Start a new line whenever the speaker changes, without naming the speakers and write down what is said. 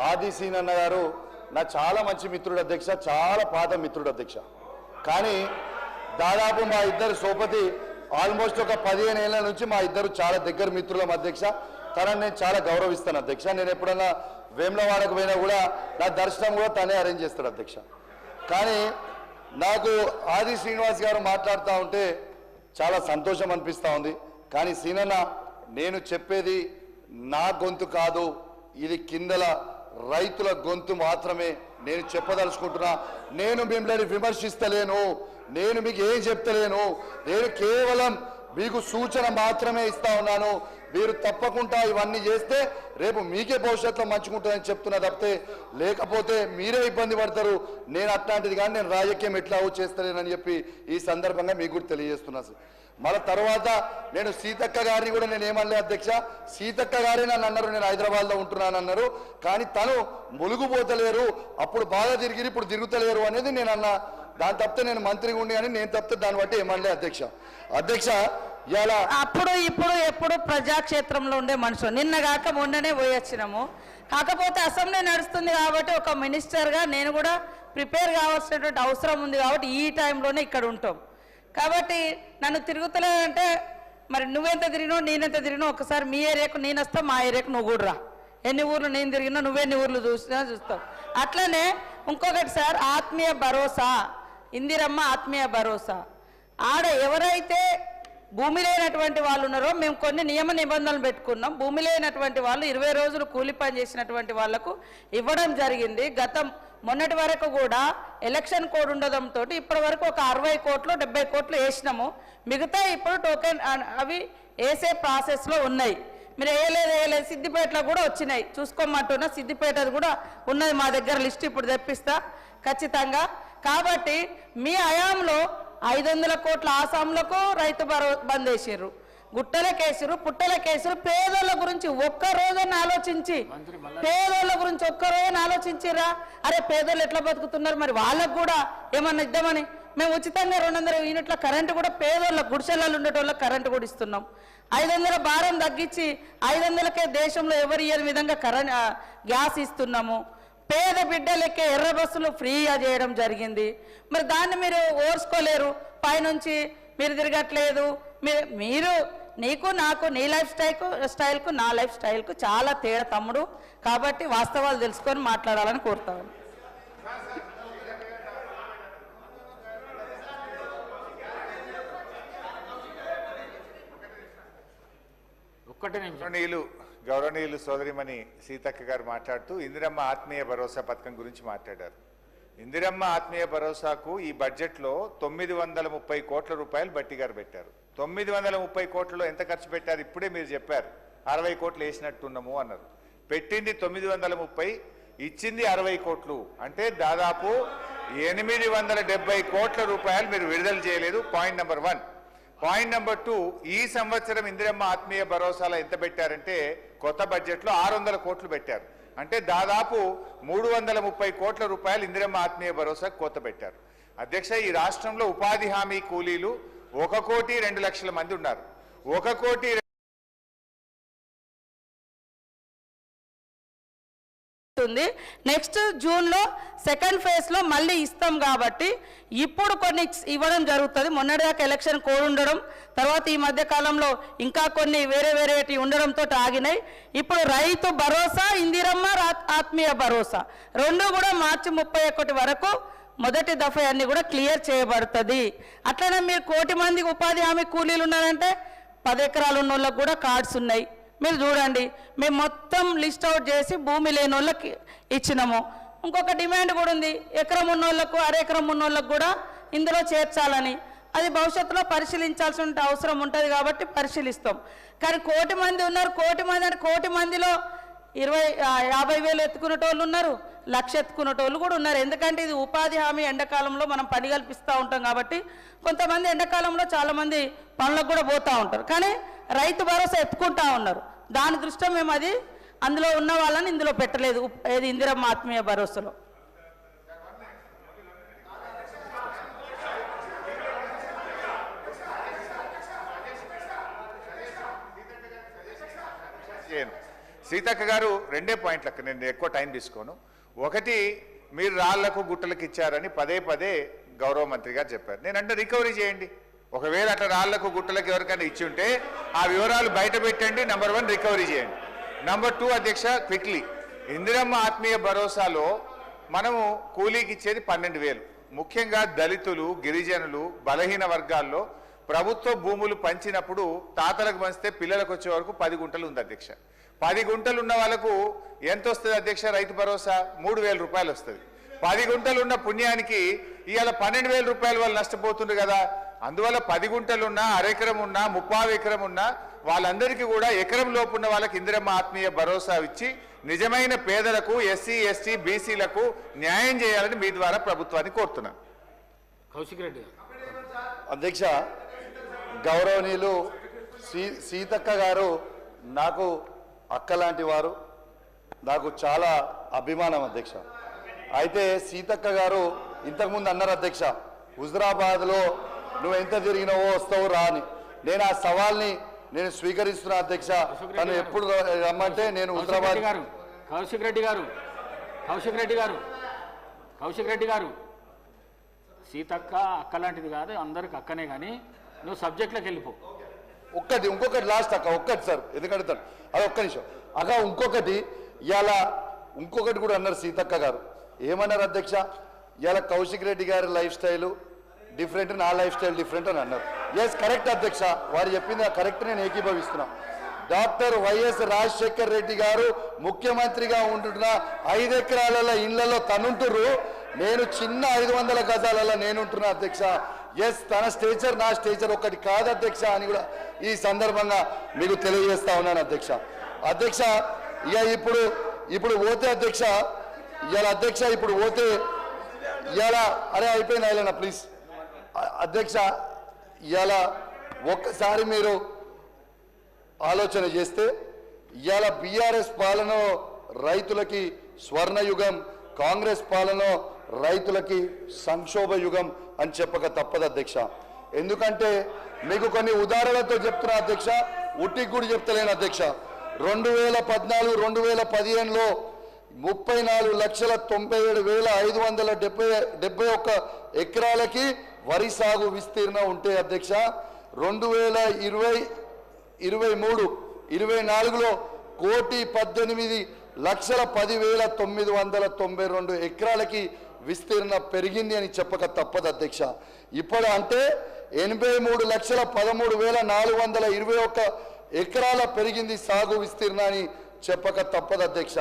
ఆది సీనన్న గారు నా చాలా మంచి మిత్రుడు అధ్యక్ష, చాలా పాత మిత్రుడు అధ్యక్ష. కానీ దాదాపు మా ఇద్దరు సోపతి ఆల్మోస్ట్ ఒక 15 ఏళ్ల నుంచి మా ఇద్దరు చాలా దగ్గర మిత్రులం అధ్యక్ష. తనని నేను చాలా గౌరవిస్తాను అధ్యక్ష. నేను ఎప్పుడన్నా వేములవాడకు పోయినా కూడా నా దర్శనం కూడా తనే అరేంజ్ చేస్తాడు అధ్యక్ష. కానీ నాకు ఆది శ్రీనివాస్ గారు మాట్లాడుతూ ఉంటే చాలా సంతోషం అనిపిస్తూ ఉంది. కానీ సీనన్న, నేను చెప్పేది నా గొంతు కాదు, ఇది కిందల రైతుల గొంతు మాత్రమే నేను చెప్పదలుచుకుంటున్నా. నేను మిమ్మల్ని విమర్శిస్తలేను, నేను మీకు ఏం చెప్తలేను, నేను కేవలం మీకు సూచన మాత్రమే ఇస్తా ఉన్నాను. మీరు తప్పకుండా ఇవన్నీ చేస్తే రేపు మీకే భవిష్యత్తులో మంచుకుంటుందని చెప్తున్నా తప్పితే, లేకపోతే మీరే ఇబ్బంది పడతారు. నేను అట్లాంటిది కానీ నేను రాజకీయం ఎట్లా చేస్తలేనని చెప్పి ఈ సందర్భంగా మీకు కూడా తెలియజేస్తున్నా. మళ్ళీ తర్వాత నేను సీతక్క గారిని కూడా నేను ఏమనలే అధ్యక్ష. సీతక్క గారే నన్ను అన్నారు నేను హైదరాబాద్లో ఉంటున్నాను అన్నారు. కానీ తను ములుగుపోతలేరు, అప్పుడు బాగా తిరిగి ఇప్పుడు తిరుగుతలేరు అనేది నేను అన్నా. దాని తప్పితే నేను మంత్రిగా ఉండి అని నేను తప్పితే దాన్ని బట్టి ఏమనలే అధ్యక్ష. అధ్యక్ష ఇలా
అప్పుడు ఇప్పుడు ఎప్పుడు ప్రజాక్షేత్రంలో ఉండే మనుషులు, నిన్న కాక మొన్ననే పోయి వచ్చినాము. కాకపోతే అసెంబ్లీ నడుస్తుంది కాబట్టి ఒక మినిస్టర్గా నేను కూడా ప్రిపేర్ కావాల్సినటువంటి అవసరం ఉంది కాబట్టి ఈ టైంలోనే ఇక్కడ ఉంటాం. కాబట్టి నన్ను తిరుగుతలేదంటే మరి నువ్వెంత తిరిగినావు నేనెంత తిరిగినావు, ఒకసారి మీ ఏరియాకు నేను వస్తావు, మా ఏరియాకు నువ్వు కూడా రా. ఎన్ని ఊర్లు నేను తిరిగినా నువ్వెన్ని ఊర్లు చూస్తావు. అట్లనే ఇంకొకటి సార్, ఆత్మీయ భరోసా, ఇందిరమ్మ ఆత్మీయ భరోసా. ఆడ ఎవరైతే భూమి లేనటువంటి వాళ్ళు ఉన్నారో మేము కొన్ని నియమ నిబంధనలు పెట్టుకున్నాం. భూమి లేనటువంటి వాళ్ళు 20 రోజులు కూలి పని చేసినటువంటి వాళ్లకు ఇవ్వడం జరిగింది. మొన్నటి వరకు కూడా ఎలక్షన్ కోడ్ ఉండడంతో ఇప్పటి వరకు ఒక 60 కోట్లు 70 కోట్లు వేసినాము. మిగతా ఇప్పుడు టోకెన్ అవి వేసే ప్రాసెస్లో ఉన్నాయి. మీరు వేయలేదు సిద్దిపేటలో కూడా వచ్చినాయి, చూసుకోమంటున్నా. సిద్దిపేటది కూడా ఉన్నది మా దగ్గర, లిస్ట్ ఇప్పుడు తెప్పిస్తా ఖచ్చితంగా. కాబట్టి మీ హయాంలో 500 కోట్ల ఆసాంలకు రైతు బంద్ వేసారు, గుట్టల కేసులు పుట్టల కేసులు. పేదోళ్ళ గురించి ఒక్క రోజున ఆలోచించి, పేదోళ్ళ గురించి ఒక్క రోజున ఆలోచించిరా? అరే పేదోళ్ళు ఎట్లా బతుకుతున్నారు, మరి వాళ్ళకు కూడా ఏమన్నా ఇద్దామని మేము ఉచితంగా 200 యూనిట్ల కరెంటు కూడా పేదోళ్ళ గుడిసెలలో ఉండేటోళ్ళకి కరెంటు కూడా ఇస్తున్నాం. 500 భారం తగ్గించి 500కే దేశంలో ఎవరు ఇయ్యని విధంగా గ్యాస్ ఇస్తున్నాము. పేద బిడ్డలకే ఎర్ర బస్సులు ఫ్రీగా చేయడం జరిగింది. మరి దాన్ని మీరు ఓర్చుకోలేరు. పైనుంచి మీరు తిరగట్లేదు. మీరు నీకు నాకు నీ లైఫ్ స్టైల్కు నా లైఫ్ స్టైల్కు చాలా తేడా తమ్ముడు. కాబట్టి వాస్తవాలు తెలుసుకొని మాట్లాడాలని కోరుతాను.
గౌరవనీయులు సోదరిమణి సీతక్క గారు మాట్లాడుతూ ఇందిరమ్మ ఆత్మీయ భరోసా పథకం గురించి మాట్లాడారు. ఇందిరమ్మ ఆత్మీయ భరోసాకు ఈ బడ్జెట్లో 930 కోట్ల రూపాయలు బట్టి గారు పెట్టారు. 930 కోట్లలో ఎంత ఖర్చు పెట్టారు ఇప్పుడే మీరు చెప్పారు. 60 కోట్లు వేసినట్టున్నాము అన్నారు. పెట్టింది 930, ఇచ్చింది 60 కోట్లు. అంటే దాదాపు 870 కోట్ల రూపాయలు మీరు విడుదల చేయలేదు. Point number 1. పాయింట్ నెంబర్ 2, ఈ సంవత్సరం ఇందిరమ్మ ఆత్మీయ భరోసాలో ఎంత పెట్టారంటే కొత్త బడ్జెట్లో 600 కోట్లు పెట్టారు. అంటే దాదాపు 330 కోట్ల రూపాయలు ఇందిరమ్మ ఆత్మీయ భరోసాకు కోత పెట్టారు. అధ్యక్ష, ఈ రాష్ట్రంలో ఉపాధి హామీ కూలీలు 1,02,00,000 మంది ఉన్నారు. 1,00,00,000
నెక్స్ట్ జూన్లో సెకండ్ ఫేజ్లో మళ్ళీ ఇస్తాం కాబట్టి ఇప్పుడు కొన్ని ఇవ్వడం జరుగుతుంది. మొన్నటిదాకా ఎలక్షన్ కోడ్ ఉండడం, తర్వాత ఈ మధ్య కాలంలో ఇంకా కొన్ని వేరేటి ఉండడంతో ఆగినాయి. ఇప్పుడు రైతు భరోసా, ఇందిరమ్మ ఆత్మీయ భరోసా రెండు కూడా మార్చి 31 వరకు మొదటి దఫా అన్ని కూడా క్లియర్ చేయబడుతుంది. అట్లనే మీరు 1 కోటి మందికి ఉపాధి హామీ కూలీలు ఉన్నారంటే 10 ఎకరాలు ఉన్న వాళ్ళకి కూడా కార్డ్స్ ఉన్నాయి. మీరు చూడండి, మేము మొత్తం లిస్ట్ అవుట్ చేసి భూమి లేని వాళ్ళకి ఇచ్చినాము. ఇంకొక డిమాండ్ కూడా ఉంది, ఎకరం ఉన్న వాళ్ళకు అరెకరం ఉన్న వాళ్ళకు కూడా ఇందులో చేర్చాలని. అది భవిష్యత్తులో పరిశీలించాల్సిన అవసరం ఉంటుంది కాబట్టి పరిశీలిస్తాం. కానీ 1 కోటి మంది ఉన్నారు. 1 కోటి మంది అంటే 1 కోటి మందిలో 50,000 ఎత్తుకునేటోళ్ళు ఉన్నారు, 1,00,000 ఎత్తుకునేటోళ్ళు కూడా ఉన్నారు. ఎందుకంటే ఇది ఉపాధి హామీ ఎండాకాలంలో మనం పని కల్పిస్తూ ఉంటాం కాబట్టి కొంతమంది ఎండాకాలంలో చాలామంది పనులకు కూడా పోతూ ఉంటారు. కానీ రైతు భరోసా ఎత్తుకుంటా ఉన్నారు. దాని దృష్ట్యా మేము అది అందులో ఉన్న వాళ్ళని ఇందులో పెట్టలేదు. ఏది ఇందిరమ్మ ఆత్మీయ భరోసాలో.
సీతక్క గారు రెండే పాయింట్లకు నేను ఎక్కువ టైం తీసుకోను. ఒకటి, మీరు రాళ్లకు గుట్టలకు ఇచ్చారని పదే పదే గౌరవ మంత్రి గారు చెప్పారు. నేనంటే రికవరీ చేయండి. ఒకవేళ అట్లా రాళ్లకు గుట్టలకు ఎవరికైనా ఇచ్చి ఉంటే ఆ వివరాలు బయట పెట్టండి. నంబర్ 1 రికవరీ చేయండి. నంబర్ 2 అధ్యక్ష, క్విక్లీ ఇందిరమ్మ ఆత్మీయ భరోసాలో మనము కూలీకి ఇచ్చేది 12,000. ముఖ్యంగా దళితులు, గిరిజనులు, బలహీన వర్గాల్లో ప్రభుత్వ భూములు పంచినప్పుడు తాతలకు పంచితే పిల్లలకు వచ్చే వరకు 10 గుంటలు ఉంది అధ్యక్ష. 10 గుంటలు ఉన్న వాళ్ళకు ఎంత వస్తుంది అధ్యక్ష? రైతు భరోసా 3,000 రూపాయలు వస్తుంది. 10 గుంటలు ఉన్న పుణ్యానికి ఇవాళ 12,000 రూపాయలు వాళ్ళు నష్టపోతుండ్రు కదా. అందువల్ల 10 గుంటలున్నా, అరెకరం ఉన్నా, 30 ఎకరం ఉన్నా వాళ్ళందరికీ కూడా ఎకరం లోపు ఉన్న వాళ్ళకి ఇందిరమ్మ ఆత్మీయ భరోసా ఇచ్చి నిజమైన పేదలకు, ఎస్సీ, ఎస్టీ, బీసీలకు న్యాయం చేయాలని మీ ద్వారా ప్రభుత్వాన్ని కోరుతున్నాను.
కౌశిక్ రెడ్డి
అధ్యక్ష, గౌరవనీయులు సీతక్క గారు నాకు అక్క లాంటి వారు, నాకు చాలా అభిమానం అధ్యక్ష. అయితే సీతక్క గారు ఇంతకుముందు అన్నారు అధ్యక్ష, హుజరాబాద్లో నువ్వు ఎంత తిరిగినావో వస్తావు రా అని. నేను ఆ సవాల్ని నేను స్వీకరిస్తున్నా అధ్యక్ష. తను ఎప్పుడు రమ్మంటే నేను హుజరాబాద్.
కౌశిక్ రెడ్డి గారు సీతక్క అక్క లాంటిది కాదు, అందరికి అక్కనే. కానీ నువ్వు సబ్జెక్ట్లోకి వెళ్ళిపో.
ఇంకొకటి లాస్ట్ అక్క, ఒక్కటి సార్, ఎందుకంటే అది ఒక్క నిమిషం అక్క. ఇంకొకటి కూడా అన్నారు సీతక్క గారు. ఏమన్నారు అధ్యక్ష? ఇవాళ కౌశిక్ రెడ్డి గారి లైఫ్ స్టైలు డిఫరెంట్, నా లైఫ్ స్టైల్ డిఫరెంట్ అని అన్నారు. ఎస్, కరెక్ట్ అధ్యక్ష, వారు చెప్పింది కరెక్ట్, నేను ఏకీభవిస్తున్నా. డాక్టర్ వైఎస్ రాజశేఖర్ రెడ్డి గారు ముఖ్యమంత్రిగా ఉంటున్న 5 ఎకరాల ఇళ్లలో తనుంటుర్రు, నేను చిన్న 500 గజాలలో నేనుంటున్నా అధ్యక్ష. ఎస్, తన స్టేచర్ నా స్టేచర్ ఒకటి కాదు అధ్యక్ష అని కూడా ఈ సందర్భంగా మీకు తెలియజేస్తా ఉన్నాను అధ్యక్ష. అధ్యక్ష, ఇప్పుడు పోతే అధ్యక్ష, ఇప్పుడు పోతే అరే అయిపోయింది అయినా ప్లీజ్ అధ్యక్ష. ఇవాళ ఒక్కసారి మీరు ఆలోచన చేస్తే ఇవాళ బీఆర్ఎస్ పాలన రైతులకి స్వర్ణయుగం, కాంగ్రెస్ పాలన రైతులకి సంక్షోభ యుగం అని చెప్పక తప్పదు అధ్యక్ష. ఎందుకంటే మీకు కొన్ని ఉదాహరణలతో చెప్తున్నా అధ్యక్ష, ఉట్టికి కూడా చెప్తలేను అధ్యక్ష. 2014, 2015లో 34,97,571 ఎకరాలకి వరి సాగు విస్తీర్ణం ఉంటే అధ్యక్ష, 2023-24లో 1,18,10,992 ఎకరాలకి విస్తీర్ణ పెరిగింది అని చెప్పక తప్పదు అధ్యక్ష. ఇప్పుడు అంటే 83,13,421 ఎకరాల పెరిగింది సాగు విస్తీర్ణాన్ని చెప్పక తప్పదు అధ్యక్ష.